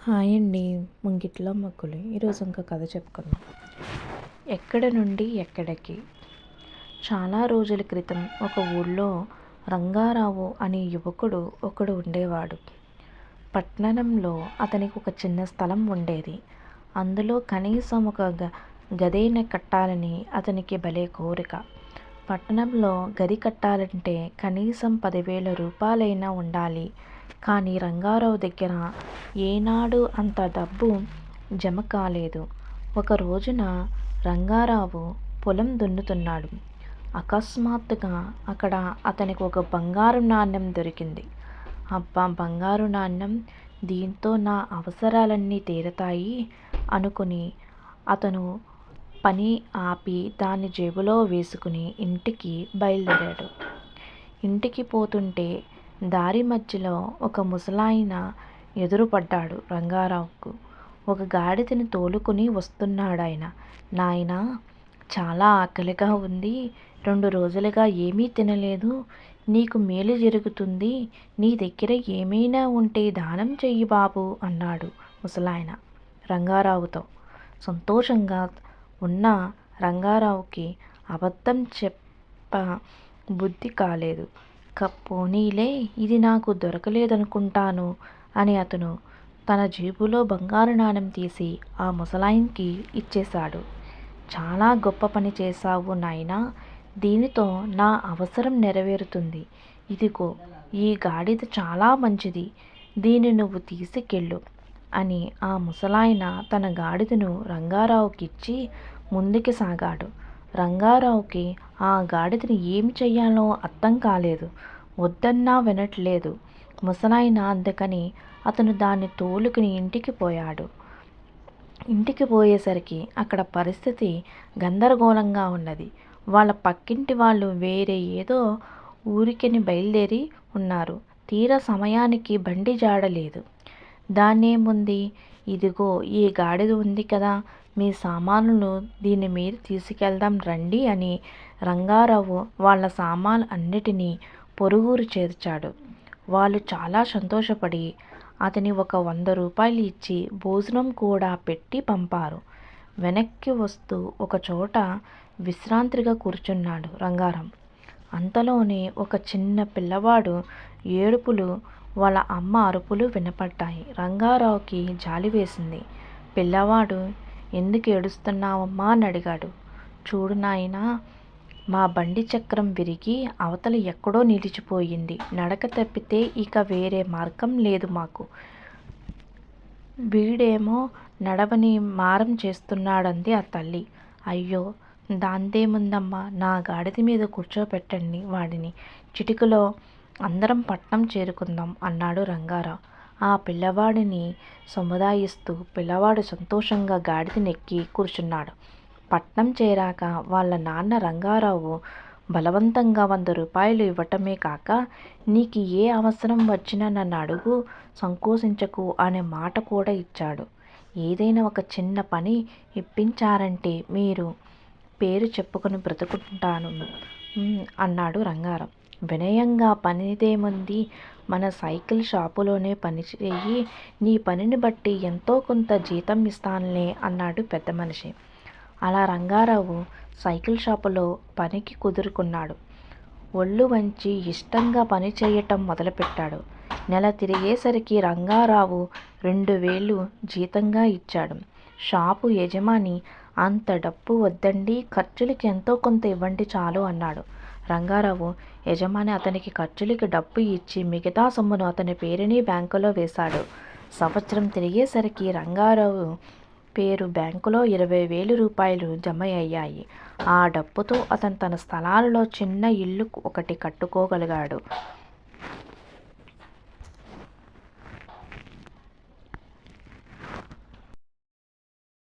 Hi అండి. ముంగిట్లో మగ్గులు. ఈరోజు ఇంకో కథ చెప్పుకుందాం. ఎక్కడ నుండి ఎక్కడికి. చాలా రోజుల క్రితం ఒక ఊళ్ళో రంగారావు అనే యువకుడు ఒకడు ఉండేవాడు. పట్టణంలో అతనికి ఒక చిన్న స్థలం ఉండేది. అందులో కనీసం ఒక గదైన కట్టాలని అతనికి భలే కోరిక. పట్టణంలో గది కట్టాలంటే కనీసం 10,000 రూపాయలైనా ఉండాలి. కానీ రంగారావు దగ్గర ఏనాడు అంత డబ్బు జమ కాలేదు. ఒక రోజున రంగారావు పొలం దున్నుతున్నాడు. అకస్మాత్తుగా అక్కడ అతనికి ఒక బంగారు నాణెం దొరికింది. అబ్బా, బంగారు నాణెం! దీంతో నా అవసరాలన్నీ తీరతాయి అనుకుని అతను పని ఆపి దాన్ని జేబులో వేసుకుని ఇంటికి బయలుదేరాడు. ఇంటికి పోతుంటే దారి మధ్యలో ఒక ముసలాయన ఎదురుపడ్డాడు రంగారావుకు. ఒక గాడిదని తోలుకుని వస్తున్నాడాయన. నాయనా, చాలా ఆకలిగా ఉంది. 2 రోజులుగా ఏమీ తినలేదు. నీకు మేలు జరుగుతుంది. నీ దగ్గర ఏమైనా ఉంటే దానం చెయ్యి బాబు అన్నాడు ముసలాయన రంగారావుతో. సంతోషంగా ఉన్న రంగారావుకి అబద్ధం చెప్ప బుద్ధి కాలేదు. పోనీలే, ఇది నాకు దొరకలేదనుకుంటాను అని అతను తన జేబులో బంగారు నాణెం తీసి ఆ ముసలాయనకి ఇచ్చేశాడు. చాలా గొప్ప పని చేశావు నాయనా. దీనితో నా అవసరం నెరవేరుతుంది. ఇదిగో, ఈ గాడిద చాలా మంచిది. దీన్ని నువ్వు తీసుకెళ్ళు అని ఆ ముసలాయన తన గాడిదను రంగారావుకిచ్చి ముందుకు సాగాడు. రంగారావుకి ఆ గాడిదని ఏమి చెయ్యాలో అర్థం కాలేదు. వద్దన్నా వినట్లేదు ముసలాయన. అందుకని అతను దాన్ని తోలుకుని ఇంటికి పోయాడు. ఇంటికి పోయేసరికి అక్కడ పరిస్థితి గందరగోళంగా ఉన్నది. వాళ్ళ పక్కింటి వాళ్ళు వేరే ఏదో ఊరికని బయలుదేరి ఉన్నారు. తీరా సమయానికి బండి జాడలేదు. దాన్నేముంది, ఇదిగో ఈ గాడిద ఉంది కదా, మీ సామాన్లు దీని మీద తీసుకెళ్దాం రండి అని రంగారావు వాళ్ళ సామాన్లు అన్నిటినీ పొరుగురు చేర్చాడు. వాళ్ళు చాలా సంతోషపడి అతని ఒక 100 రూపాయలు ఇచ్చి భోజనం కూడా పెట్టి పంపారు. వెనక్కి వస్తూ ఒక చోట విశ్రాంతిగా కూర్చున్నాడు రంగారావు. అంతలోనే ఒక చిన్న పిల్లవాడు ఏడుపులు, వాళ్ళ అమ్మ అరుపులు వినపడ్డాయి. రంగారావుకి జాలి వేసింది. పిల్లవాడు, ఎందుకు ఏడుస్తున్నావమ్మా అని అడిగాడు. చూడు నాయనా, మా బండి చక్రం విరిగి అవతల ఎక్కడో నిలిచిపోయింది. నడక తప్పితే ఇక వేరే మార్గం లేదు మాకు. వీడేమో నడవని మారం చేస్తున్నాడంది ఆ తల్లి. అయ్యో, దాందేముందమ్మా, నా గాడిద మీద కూర్చోపెట్టండి వాడిని. చిటికలో అందరం పట్నం చేరుకుందాం అన్నాడు రంగారావు ఆ పిల్లవాడిని సముదాయిస్తూ. పిల్లవాడు సంతోషంగా గాడిదనెక్కి కూర్చున్నాడు. పట్నం చేరాక వాళ్ళ నాన్న రంగారావు బలవంతంగా 100 రూపాయలు ఇవ్వటమే కాక, నీకు ఏ అవసరం వచ్చినా నన్ను అడుగు, సంకోచించకు అనే మాట కూడా ఇచ్చాడు. ఏదైనా ఒక చిన్న పని ఇప్పించారంటే మీరు పేరు చెప్పుకొని బ్రతుకుంటాను అన్నాడు రంగారావు వినయంగా. పనిదేముంది, మన సైకిల్ షాపులోనే పని చెయ్యి. నీ పనిని బట్టి ఎంతో కొంత జీతం ఇస్తానులే అన్నాడు పెద్ద మనిషి. అలా రంగారావు సైకిల్ షాపులో పనికి కుదురుకున్నాడు. ఒళ్ళు వంచి ఇష్టంగా పని చేయటం మొదలుపెట్టాడు. నెల తిరిగేసరికి రంగారావు 2,000 జీతంగా ఇచ్చాడు. షాపు యజమాని, అంత డబ్బు వద్దండి, ఖర్చులకి ఎంతో కొంత ఇవ్వండి చాలు అన్నాడు. రంగారావు యజమాని అతనికి ఖర్చులకి డబ్బు ఇచ్చి మిగతా సొమ్మును అతని పేరుని బ్యాంకులో వేశాడు. సంవత్సరం తిరిగేసరికి రంగారావు పేరు బ్యాంకులో 20,000 రూపాయలు జమ అయ్యాయి. ఆ డబ్బుతో అతను తన స్థలాలలో చిన్న ఇల్లు ఒకటి కట్టుకోగలిగాడు.